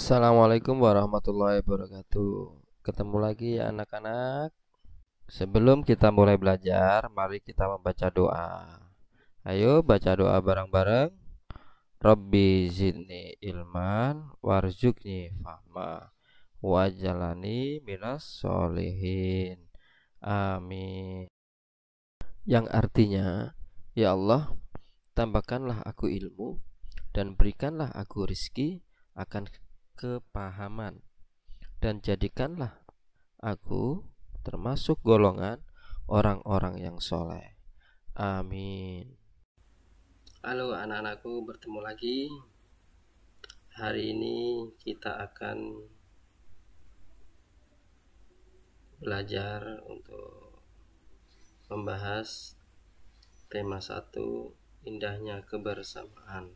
Assalamualaikum warahmatullahi wabarakatuh. Ketemu lagi ya anak-anak. Sebelum kita mulai belajar, mari kita membaca doa. Ayo baca doa bareng-bareng. Rabbi zidni ilman warzuqni fahma wajalani minas solihin. Amin. Yang artinya, ya Allah, tambahkanlah aku ilmu dan berikanlah aku rizki akan kepahaman, dan jadikanlah aku termasuk golongan orang-orang yang soleh. Amin. Halo anak-anakku, bertemu lagi. Hari ini kita akan belajar untuk membahas tema 1, indahnya kebersamaan.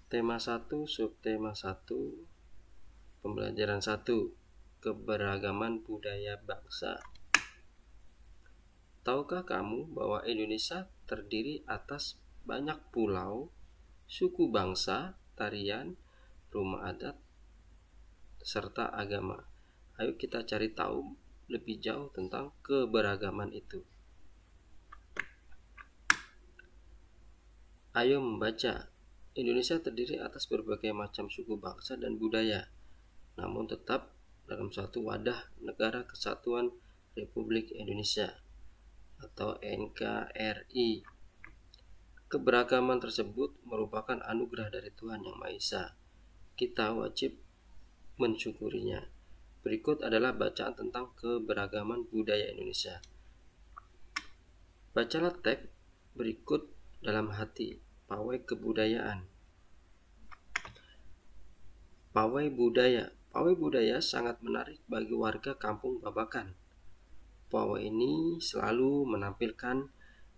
Tema 1, subtema 1, pembelajaran 1, keberagaman budaya bangsa. Tahukah kamu bahwa Indonesia terdiri atas banyak pulau, suku bangsa, tarian, rumah adat, serta agama? Ayo kita cari tahu lebih jauh tentang keberagaman itu. Ayo membaca. Indonesia terdiri atas berbagai macam suku bangsa dan budaya, namun tetap dalam suatu wadah Negara Kesatuan Republik Indonesia atau NKRI. Keberagaman tersebut merupakan anugerah dari Tuhan Yang Maha Esa. Kita wajib mensyukurinya. Berikut adalah bacaan tentang keberagaman budaya Indonesia. Bacalah teks berikut dalam hati. Pawai kebudayaan. Pawai budaya. Pawai budaya sangat menarik bagi warga kampung Babakan. Pawai ini selalu menampilkan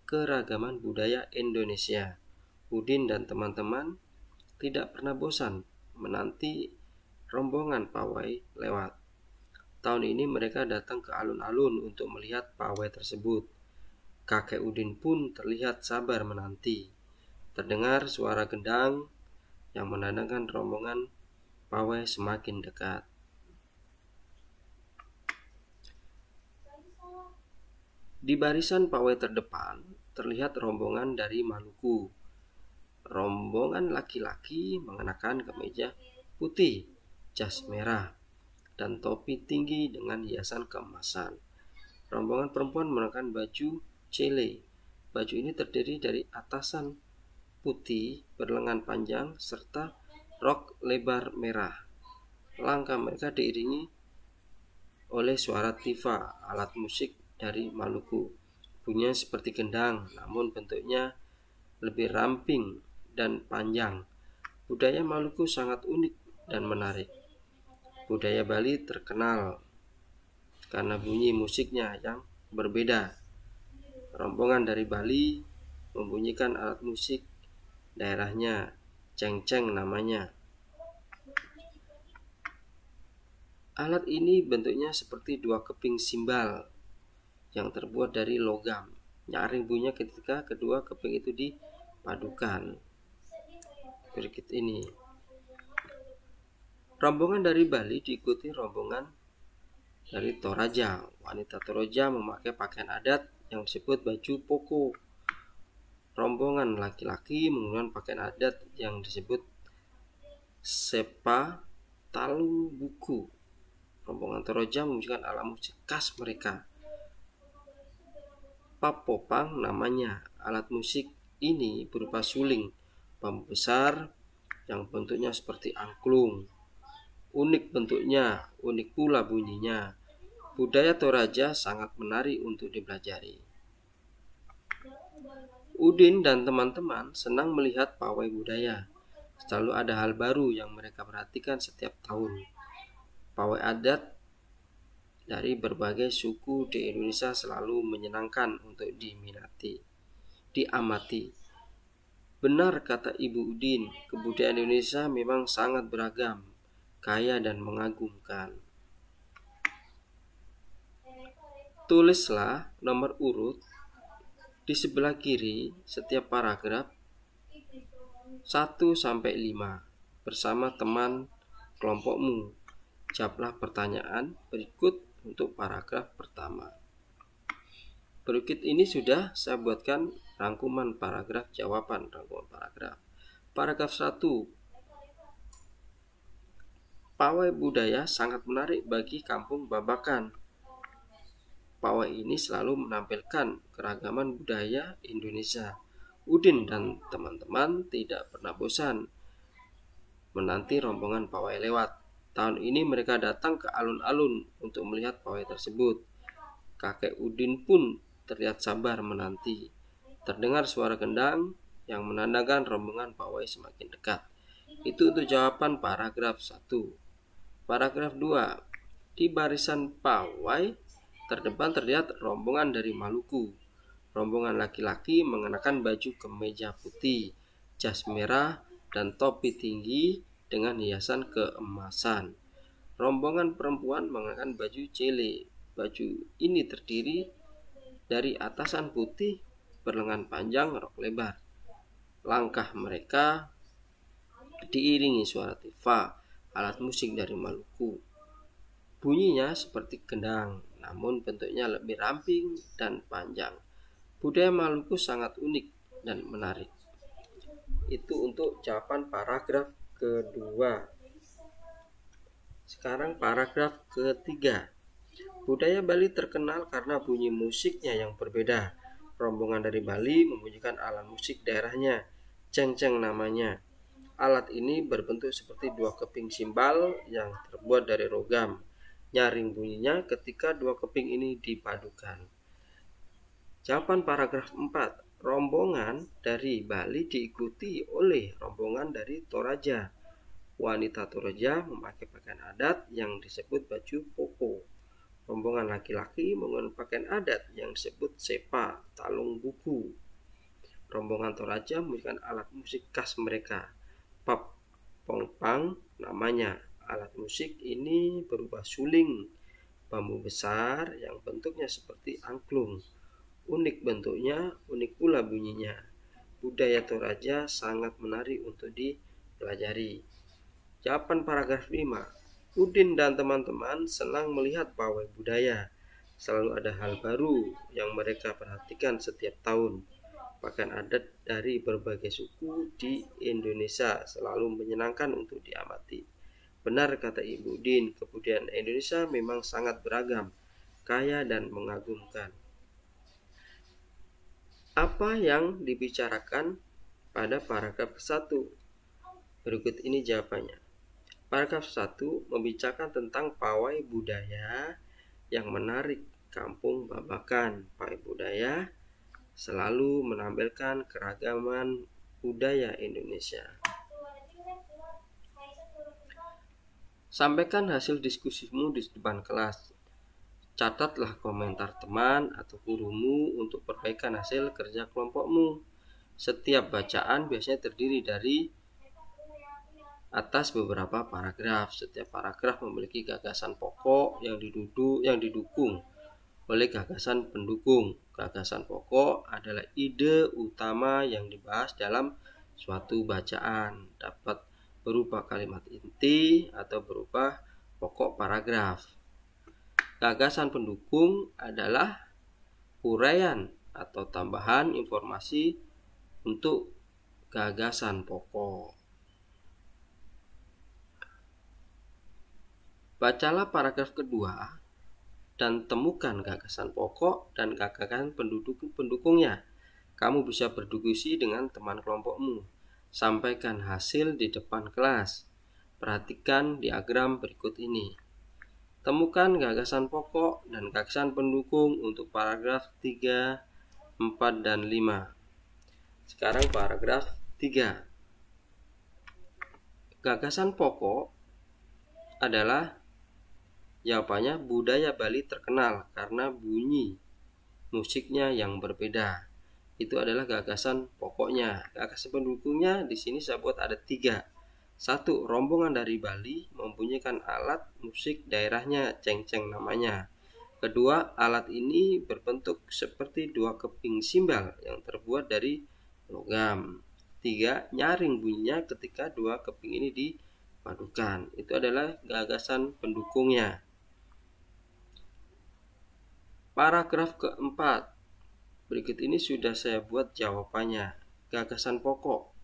keragaman budaya Indonesia. Udin dan teman-teman tidak pernah bosan menanti rombongan pawai lewat. Tahun ini mereka datang ke alun-alun untuk melihat pawai tersebut. Kakek Udin pun terlihat sabar menanti. Terdengar suara gendang yang menandakan rombongan pawai semakin dekat. Di barisan pawai terdepan terlihat rombongan dari Maluku. Rombongan laki-laki mengenakan kemeja putih, jas merah, dan topi tinggi dengan hiasan keemasan. Rombongan perempuan mengenakan baju cele. Baju ini terdiri dari atasan putih berlengan panjang serta rok lebar merah. Langkah mereka diiringi oleh suara tifa, alat musik dari Maluku. Bunyinya seperti gendang, namun bentuknya lebih ramping dan panjang. Budaya Maluku sangat unik dan menarik. Budaya Bali terkenal karena bunyi musiknya yang berbeda. Rombongan dari Bali membunyikan alat musik daerahnya, cengceng namanya. Alat ini bentuknya seperti dua keping simbal yang terbuat dari logam. Nyaring bunyinya ketika kedua keping itu dipadukan. Berikut ini. Rombongan dari Bali diikuti rombongan dari Toraja. Wanita Toraja memakai pakaian adat yang disebut baju poko. Rombongan laki-laki menggunakan pakaian adat yang disebut sepa talu buku. Rombongan Toraja menunjukkan alat musik khas mereka. Papopang namanya. Alat musik ini berupa suling bambu besar yang bentuknya seperti angklung. Unik bentuknya, unik pula bunyinya. Budaya Toraja sangat menarik untuk dipelajari. Udin dan teman-teman senang melihat pawai budaya. Selalu ada hal baru yang mereka perhatikan setiap tahun. Pawai adat dari berbagai suku di Indonesia selalu menyenangkan untuk diamati. Benar kata Ibu Udin, kebudayaan Indonesia memang sangat beragam, kaya dan mengagumkan. Tulislah nomor urut Di sebelah kiri setiap paragraf 1-5 bersama teman kelompokmu. Jawablah pertanyaan berikut untuk paragraf pertama. Berikut ini sudah saya buatkan rangkuman paragraf jawaban rangkuman paragraf. Paragraf 1. Pawai budaya sangat menarik bagi kampung Babakan. Pawai ini selalu menampilkan keragaman budaya Indonesia. Udin dan teman-teman tidak pernah bosan menanti rombongan pawai lewat. Tahun ini mereka datang ke alun-alun untuk melihat pawai tersebut. Kakek Udin pun terlihat sabar menanti. Terdengar suara gendang yang menandakan rombongan pawai semakin dekat. Itu untuk jawaban paragraf 1. Paragraf 2. Di barisan pawai terdepan terlihat rombongan dari Maluku. Rombongan laki-laki mengenakan baju kemeja putih, jas merah, dan topi tinggi dengan hiasan keemasan. Rombongan perempuan mengenakan baju cele. Baju ini terdiri dari atasan putih berlengan panjang, rok lebar. Langkah mereka diiringi suara tifa, alat musik dari Maluku. Bunyinya seperti gendang, namun bentuknya lebih ramping dan panjang. Budaya Maluku sangat unik dan menarik. Itu untuk jawaban paragraf kedua. Sekarang paragraf ketiga. Budaya Bali terkenal karena bunyi musiknya yang berbeda. Rombongan dari Bali membunyikan alat musik daerahnya, cengceng namanya. Alat ini berbentuk seperti dua keping simbal yang terbuat dari rogam. Nyaring bunyinya ketika dua keping ini dipadukan. Jawaban paragraf 4. Rombongan dari Bali diikuti oleh rombongan dari Toraja. Wanita Toraja memakai pakaian adat yang disebut baju koko. Rombongan laki-laki menggunakan pakaian adat yang disebut sepa, talung bubu. Rombongan Toraja memberikan alat musik khas mereka, pap pongpang namanya. Alat musik ini berupa suling, bambu besar yang bentuknya seperti angklung. Unik bentuknya, unik pula bunyinya. Budaya Toraja sangat menarik untuk dipelajari. Jawaban paragraf 5. Udin dan teman-teman senang melihat pawai budaya. Selalu ada hal baru yang mereka perhatikan setiap tahun. Pakaian adat dari berbagai suku di Indonesia selalu menyenangkan untuk diamati. Benar kata Ibu Udin, kebudayaan Indonesia memang sangat beragam, kaya dan mengagumkan. Apa yang dibicarakan pada paragraf 1? Berikut ini jawabannya. Paragraf 1 membicarakan tentang pawai budaya yang menarik kampung Babakan. Pawai budaya selalu menampilkan keragaman budaya Indonesia. Sampaikan hasil diskusimu di depan kelas. Catatlah komentar teman atau gurumu untuk perbaikan hasil kerja kelompokmu. Setiap bacaan biasanya terdiri dari atas beberapa paragraf. Setiap paragraf memiliki gagasan pokok yang didukung oleh gagasan pendukung. Gagasan pokok adalah ide utama yang dibahas dalam suatu bacaan. Dapat berupa kalimat inti atau berupa pokok paragraf. Gagasan pendukung adalah uraian atau tambahan informasi untuk gagasan pokok. Bacalah paragraf kedua dan temukan gagasan pokok dan gagasan pendukungnya. Kamu bisa berdiskusi dengan teman kelompokmu. Sampaikan hasil di depan kelas. Perhatikan diagram berikut ini. Temukan gagasan pokok dan gagasan pendukung untuk paragraf 3, 4, dan 5. Sekarang paragraf 3. Gagasan pokok adalah jawabannya budaya Bali terkenal karena bunyi musiknya yang berbeda. Itu adalah gagasan pokoknya. Gagasan pendukungnya di sini saya buat ada 3. 1. Rombongan dari Bali membunyikan alat musik daerahnya, cengceng namanya. Kedua, alat ini berbentuk seperti dua keping simbal yang terbuat dari logam. Tiga, nyaring bunyinya ketika dua keping ini dipadukan. Itu adalah gagasan pendukungnya. Paragraf keempat. Berikut ini sudah saya buat jawabannya. Gagasan pokok.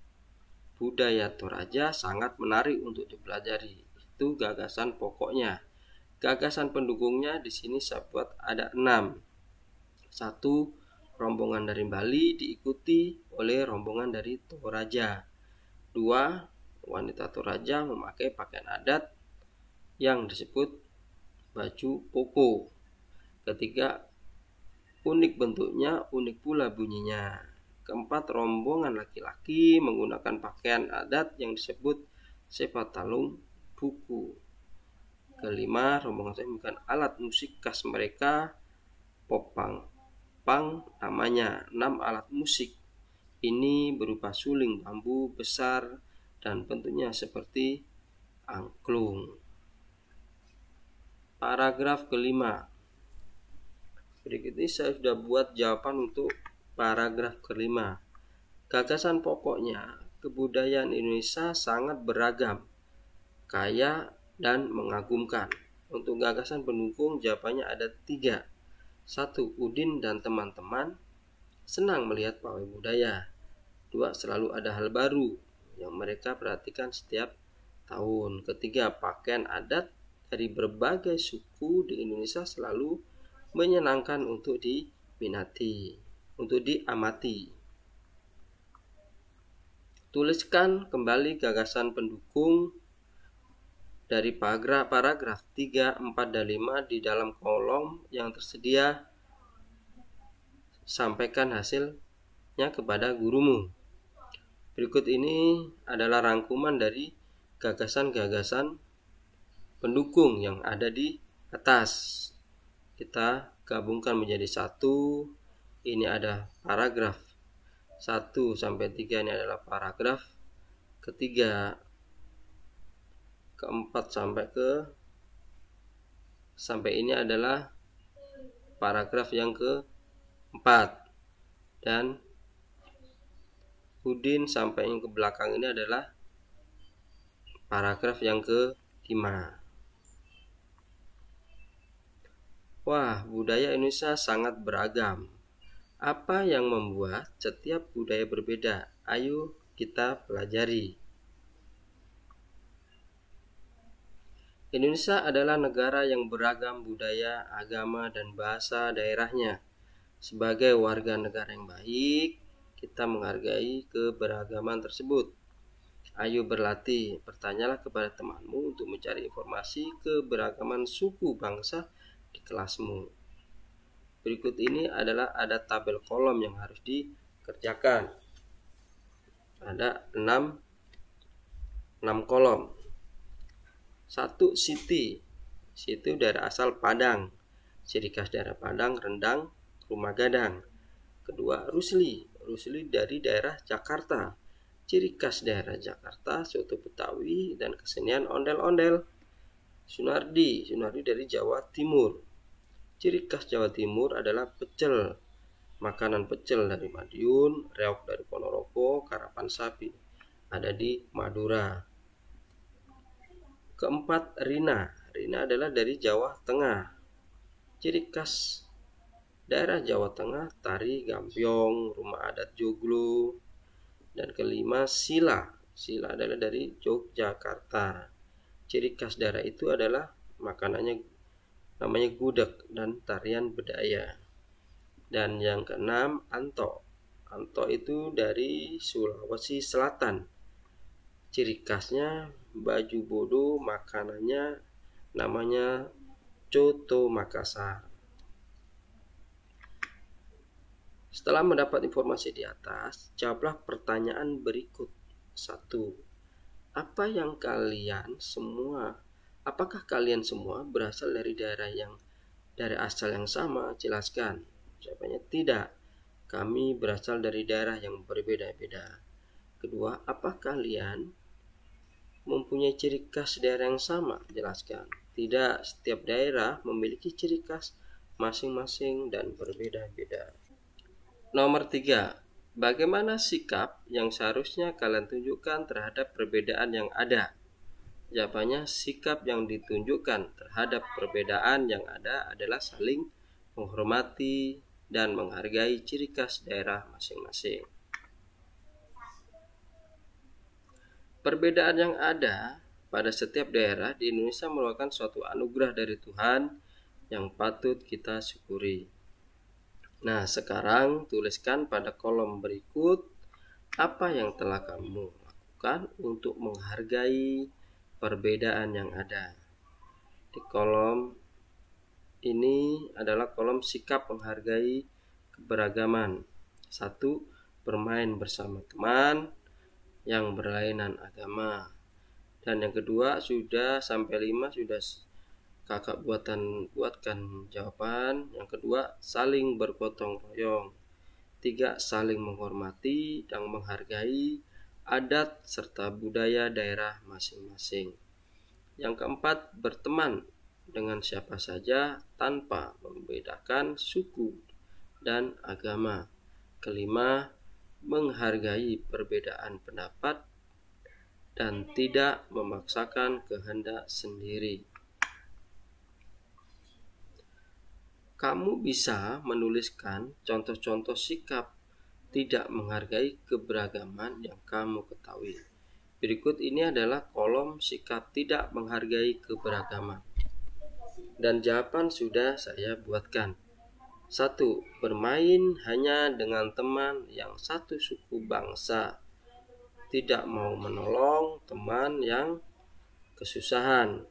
Budaya Toraja sangat menarik untuk dipelajari. Itu gagasan pokoknya. Gagasan pendukungnya di sini saya buat ada 6. 1. Rombongan dari Bali diikuti oleh rombongan dari Toraja. 2. Wanita Toraja memakai pakaian adat yang disebut baju koko. Ketiga, unik bentuknya, unik pula bunyinya. Keempat, rombongan laki-laki menggunakan pakaian adat yang disebut sepatalung buku. Kelima, rombongan saya menggunakan alat musik khas mereka, popang pang namanya. 6 alat musik ini berupa suling bambu besar dan bentuknya seperti angklung. Paragraf kelima. Berikut ini saya sudah buat jawaban untuk paragraf kelima. Gagasan pokoknya, kebudayaan Indonesia sangat beragam, kaya, dan mengagumkan. Untuk gagasan pendukung jawabannya ada 3. 1. Udin dan teman-teman senang melihat pawai budaya. 2. Selalu ada hal baru yang mereka perhatikan setiap tahun. Ketiga, pakaian adat dari berbagai suku di Indonesia selalu menyenangkan untuk diminati, untuk diamati. Tuliskan kembali gagasan pendukung dari paragraf 3, 4, dan 5 di dalam kolom yang tersedia. Sampaikan hasilnya kepada gurumu. Berikut ini adalah rangkuman dari gagasan-gagasan pendukung yang ada di atas. Kita gabungkan menjadi satu. Ini ada paragraf 1 sampai 3, ini adalah paragraf ketiga. Keempat sampai ini adalah paragraf yang keempat, dan Udin sampai yang ke belakang ini adalah paragraf yang kelima. Wah, budaya Indonesia sangat beragam. Apa yang membuat setiap budaya berbeda? Ayo kita pelajari. Indonesia adalah negara yang beragam budaya, agama, dan bahasa daerahnya. Sebagai warga negara yang baik, kita menghargai keberagaman tersebut. Ayo berlatih, bertanyalah kepada temanmu untuk mencari informasi keberagaman suku bangsa di kelasmu. Berikut ini ada tabel kolom yang harus dikerjakan. Ada 6 kolom. 1. Siti daerah asal Padang, ciri khas daerah Padang rendang, rumah gadang. Kedua, Rusli dari daerah Jakarta, ciri khas daerah Jakarta, soto Betawi dan kesenian ondel-ondel. Sunardi dari Jawa Timur, ciri khas Jawa Timur adalah pecel, makanan pecel dari Madiun, reok dari Ponorogo, karapan sapi ada di Madura. Keempat, Rina adalah dari Jawa Tengah, ciri khas daerah Jawa Tengah, tari gampiong, rumah adat joglo. Dan kelima, Sila adalah dari Yogyakarta, ciri khas daerah itu adalah makanannya namanya gudeg dan tarian bedaya. Dan yang keenam, Anto itu dari Sulawesi Selatan, ciri khasnya baju bodoh, makanannya namanya coto Makassar. Setelah mendapat informasi di atas, jawablah pertanyaan berikut. 1. Apakah kalian semua berasal dari dari asal yang sama? Jelaskan. Jawabannya tidak. Kami berasal dari daerah yang berbeda-beda. Kedua, apakah kalian mempunyai ciri khas daerah yang sama? Jelaskan. Tidak, setiap daerah memiliki ciri khas masing-masing dan berbeda-beda. Nomor 3. Bagaimana sikap yang seharusnya kalian tunjukkan terhadap perbedaan yang ada? Jawabannya, sikap yang ditunjukkan terhadap perbedaan yang ada adalah saling menghormati dan menghargai ciri khas daerah masing-masing. Perbedaan yang ada pada setiap daerah di Indonesia merupakan suatu anugerah dari Tuhan yang patut kita syukuri. Nah, sekarang tuliskan pada kolom berikut apa yang telah kamu lakukan untuk menghargai perbedaan yang ada. Di kolom ini adalah kolom sikap menghargai keberagaman. 1. Bermain bersama teman yang berlainan agama. Dan yang kedua, sudah sampai 5 sudah kakak buatkan jawaban. Yang kedua, saling bergotong royong. 3. Saling menghormati dan menghargai adat serta budaya daerah masing-masing. Yang keempat, berteman dengan siapa saja tanpa membedakan suku dan agama. Kelima, menghargai perbedaan pendapat dan tidak memaksakan kehendak sendiri. Kamu bisa menuliskan contoh-contoh sikap tidak menghargai keberagaman yang kamu ketahui. Berikut ini adalah kolom sikap tidak menghargai keberagaman. Dan jawaban sudah saya buatkan. 1. Bermain hanya dengan teman yang satu suku bangsa. Tidak mau menolong teman yang kesusahan.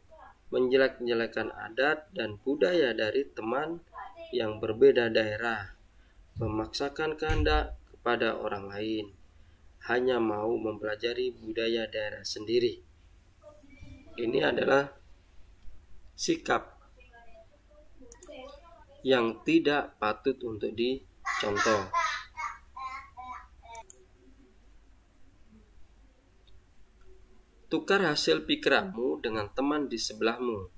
Menjelek-jelekan adat dan budaya dari teman yang berbeda daerah. Memaksakan kehendak kepada orang lain. Hanya mau mempelajari budaya daerah sendiri. Ini adalah sikap yang tidak patut untuk dicontoh. Tukar hasil pikiranmu dengan teman di sebelahmu.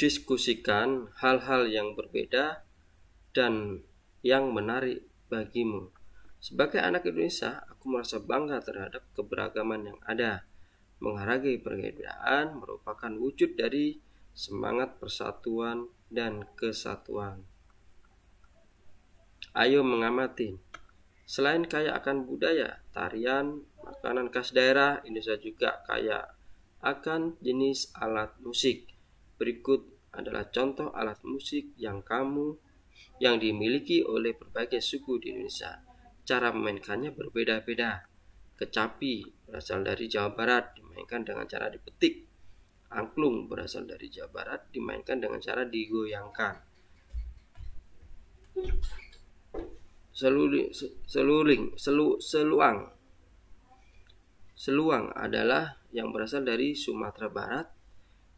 Diskusikan hal-hal yang berbeda dan yang menarik bagimu. Sebagai anak Indonesia, aku merasa bangga terhadap keberagaman yang ada. Menghargai perbedaan merupakan wujud dari semangat persatuan dan kesatuan. Ayo mengamati. Selain kaya akan budaya, tarian, makanan khas daerah, Indonesia juga kaya akan jenis alat musik. Berikut adalah contoh alat musik yang dimiliki oleh berbagai suku di Indonesia. Cara memainkannya berbeda-beda. Kecapi berasal dari Jawa Barat, dimainkan dengan cara dipetik. Angklung berasal dari Jawa Barat, dimainkan dengan cara digoyangkan. Seluang adalah yang berasal dari Sumatera Barat,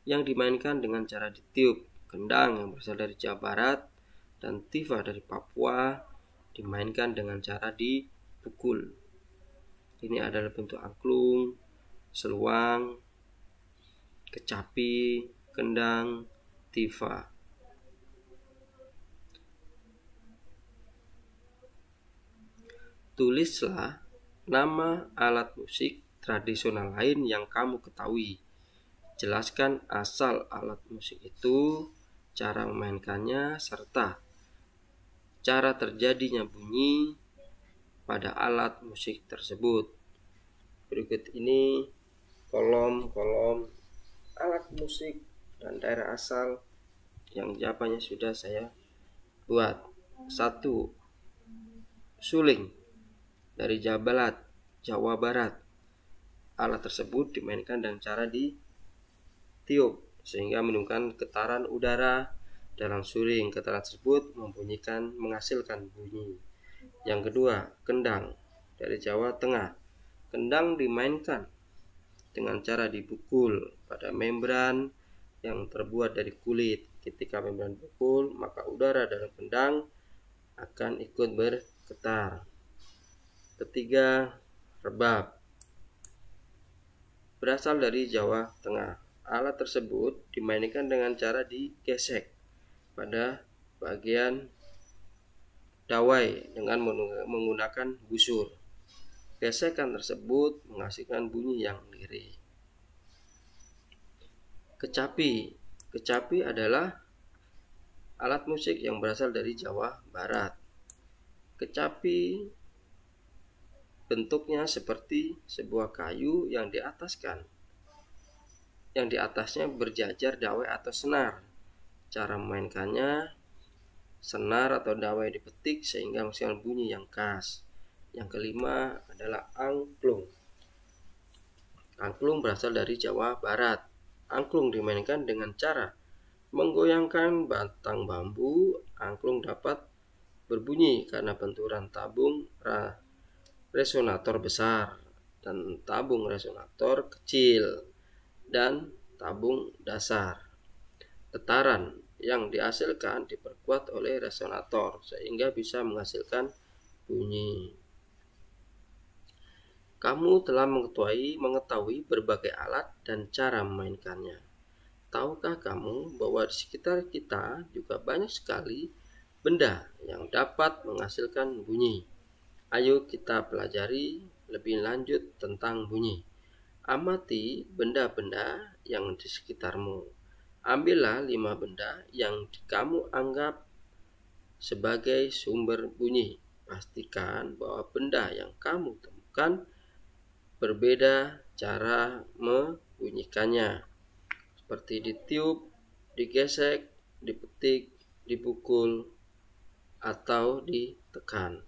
yang dimainkan dengan cara ditiup. Kendang yang berasal dari Jawa Barat dan tifa dari Papua, dimainkan dengan cara dipukul. Ini adalah bentuk angklung, seluang, kecapi, kendang, tifa. Tulislah nama alat musik tradisional lain yang kamu ketahui. Jelaskan asal alat musik itu, cara memainkannya, serta cara terjadinya bunyi pada alat musik tersebut. Berikut ini kolom-kolom alat musik dan daerah asal yang jawabannya sudah saya buat. 1. Suling dari Jawa Barat. Alat tersebut dimainkan dengan cara ditiup sehingga menimbulkan getaran udara dalam suling. Getaran tersebut menghasilkan bunyi. Yang kedua, kendang dari Jawa Tengah. Kendang dimainkan dengan cara dipukul pada membran yang terbuat dari kulit. Ketika membran dipukul, maka udara dalam kendang akan ikut bergetar. Ketiga, rebab berasal dari Jawa Tengah. Alat tersebut dimainkan dengan cara digesek pada bagian dawai dengan menggunakan busur. Gesekan tersebut menghasilkan bunyi yang lirih. Kecapi. Kecapi adalah alat musik yang berasal dari Jawa Barat. Kecapi bentuknya seperti sebuah kayu yang di atasnya berjajar dawai atau senar. Cara memainkannya, senar atau dawai dipetik sehingga menghasilkan bunyi yang khas. Yang kelima adalah angklung. Angklung berasal dari Jawa Barat. Angklung dimainkan dengan cara menggoyangkan batang bambu. Angklung dapat berbunyi karena benturan tabung resonator besar dan tabung resonator kecil dan tabung dasar. Getaran yang dihasilkan diperkuat oleh resonator sehingga bisa menghasilkan bunyi. Kamu telah mengetahui berbagai alat dan cara memainkannya. Tahukah kamu bahwa di sekitar kita juga banyak sekali benda yang dapat menghasilkan bunyi? Ayo kita pelajari lebih lanjut tentang bunyi. Amati benda-benda yang di sekitarmu. Ambillah 5 benda yang kamu anggap sebagai sumber bunyi. Pastikan bahwa benda yang kamu temukan berbeda cara membunyikannya, seperti ditiup, digesek, dipetik, dipukul, atau ditekan.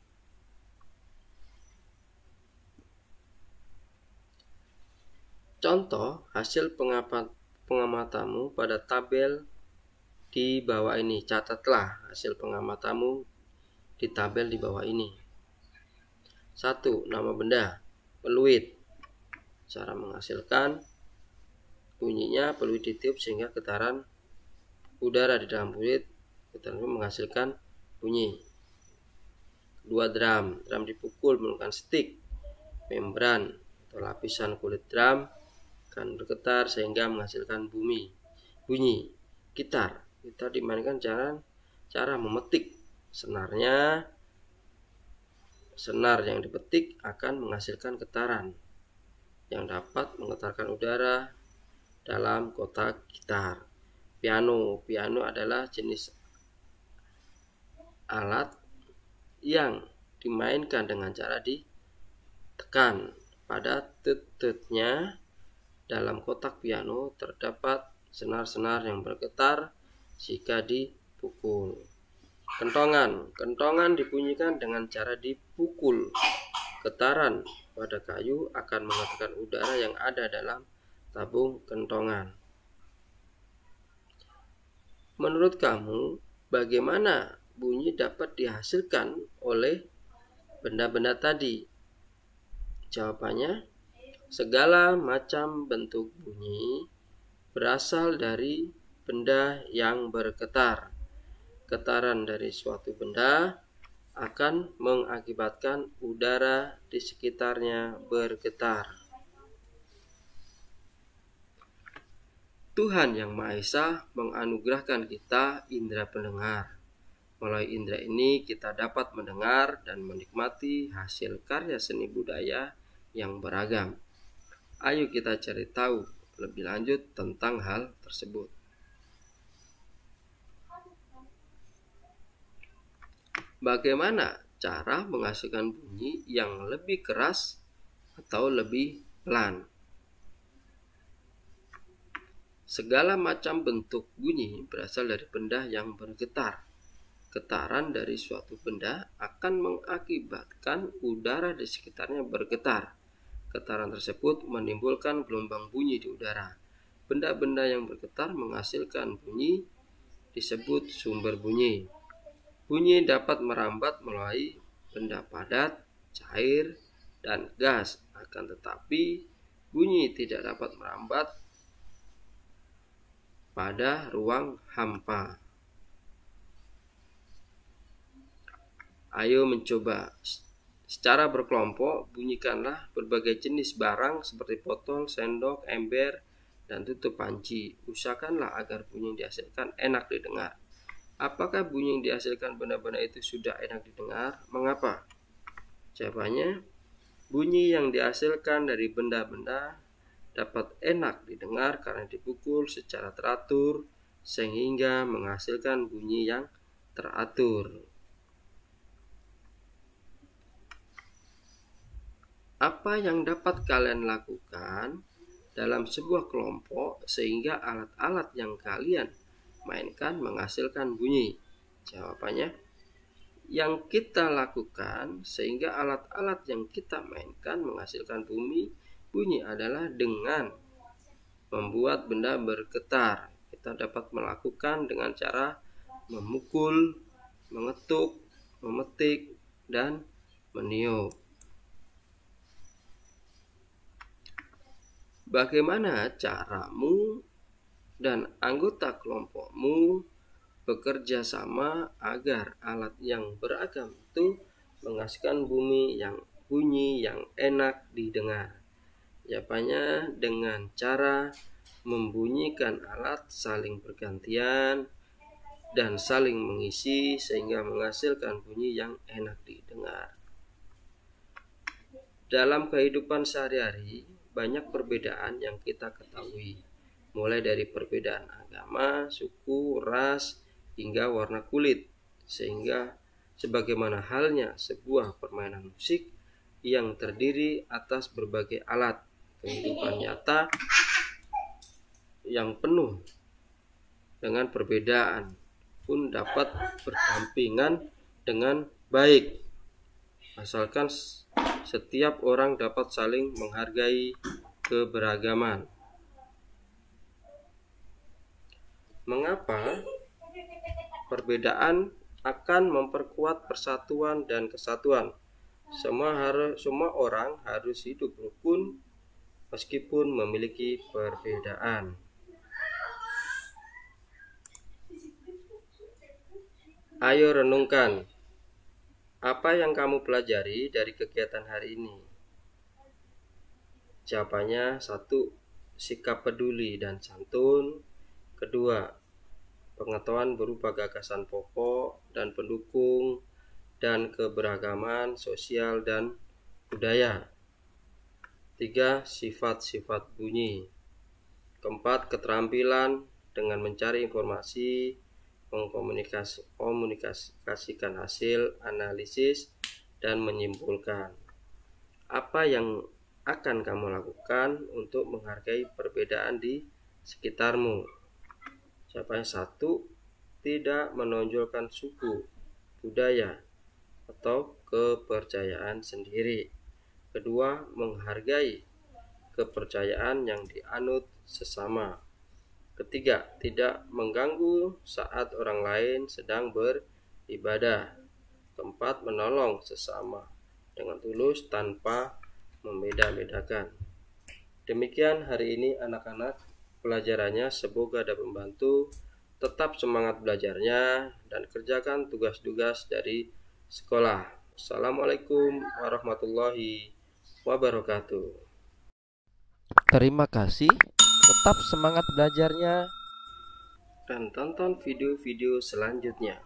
Contoh hasil pengamatanmu pada tabel di bawah ini. Catatlah hasil pengamatanmu di tabel di bawah ini. 1. Nama benda, peluit. Cara menghasilkan bunyinya, peluit ditiup sehingga getaran udara di dalam peluit menghasilkan bunyi. 2. Drum. Drum dipukul menggunakan stick. Membran atau lapisan kulit drum akan bergetar sehingga menghasilkan bunyi. Gitar. Gitar dimainkan cara memetik. Senar yang dipetik akan menghasilkan getaran yang dapat menggetarkan udara dalam kotak gitar. Piano adalah jenis alat yang dimainkan dengan cara ditekan. Pada tut-tutnya dalam kotak piano terdapat senar-senar yang bergetar jika dipukul. Kentongan dibunyikan dengan cara dipukul. Getaran pada kayu akan menggetarkan udara yang ada dalam tabung kentongan. Menurut kamu, bagaimana bunyi dapat dihasilkan oleh benda-benda tadi? Jawabannya, segala macam bentuk bunyi berasal dari benda yang bergetar. Getaran dari suatu benda akan mengakibatkan udara di sekitarnya bergetar. Tuhan Yang Maha Esa menganugerahkan kita indera pendengar. Melalui indera ini kita dapat mendengar dan menikmati hasil karya seni budaya yang beragam. Ayo kita cari tahu lebih lanjut tentang hal tersebut. Bagaimana cara menghasilkan bunyi yang lebih keras atau lebih pelan? Segala macam bentuk bunyi berasal dari benda yang bergetar. Getaran dari suatu benda akan mengakibatkan udara di sekitarnya bergetar. Getaran tersebut menimbulkan gelombang bunyi di udara. Benda-benda yang bergetar menghasilkan bunyi disebut sumber bunyi. Bunyi dapat merambat melalui benda padat, cair, dan gas. Akan tetapi, bunyi tidak dapat merambat pada ruang hampa. Ayo mencoba. Secara berkelompok, bunyikanlah berbagai jenis barang seperti botol, sendok, ember, dan tutup panci. Usahakanlah agar bunyi yang dihasilkan enak didengar. Apakah bunyi yang dihasilkan benda-benda itu sudah enak didengar? Mengapa? Jawabannya, bunyi yang dihasilkan dari benda-benda dapat enak didengar karena dipukul secara teratur sehingga menghasilkan bunyi yang teratur. Apa yang dapat kalian lakukan dalam sebuah kelompok sehingga alat-alat yang kalian mainkan menghasilkan bunyi? Jawabannya, yang kita lakukan sehingga alat-alat yang kita mainkan menghasilkan bunyi adalah dengan membuat benda bergetar. Kita dapat melakukan dengan cara memukul, mengetuk, memetik, dan meniup. Bagaimana caramu dan anggota kelompokmu bekerja sama agar alat yang beragam itu menghasilkan bunyi yang enak didengar? Jawabannya, dengan cara membunyikan alat saling bergantian dan saling mengisi sehingga menghasilkan bunyi yang enak didengar. Dalam kehidupan sehari-hari, banyak perbedaan yang kita ketahui, mulai dari perbedaan agama, suku, ras, hingga warna kulit, sehingga sebagaimana halnya sebuah permainan musik yang terdiri atas berbagai alat, kehidupan nyata yang penuh dengan perbedaan pun dapat berdampingan dengan baik, asalkan setiap orang dapat saling menghargai keberagaman. Mengapa? Perbedaan akan memperkuat persatuan dan kesatuan. Semua orang harus hidup rukun meskipun memiliki perbedaan. Ayo renungkan, apa yang kamu pelajari dari kegiatan hari ini? Jawabannya, 1. Sikap peduli dan santun. 2. Pengetahuan berupa gagasan pokok dan pendukung dan keberagaman sosial dan budaya. 3. Sifat-sifat bunyi. 4. Keterampilan dengan mencari informasi, mengkomunikasikan hasil analisis, dan menyimpulkan. Apa yang akan kamu lakukan untuk menghargai perbedaan di sekitarmu? Jawabannya, 1. Tidak menonjolkan suku, budaya, atau kepercayaan sendiri. 2. Menghargai kepercayaan yang dianut sesama. 3. Tidak mengganggu saat orang lain sedang beribadah. 4. Menolong sesama dengan tulus tanpa membeda-bedakan. Demikian hari ini anak-anak pelajarannya, semoga dapat membantu. Tetap semangat belajarnya dan kerjakan tugas-tugas dari sekolah. Assalamualaikum warahmatullahi wabarakatuh. Terima kasih. Tetap semangat belajarnya dan tonton video-video selanjutnya.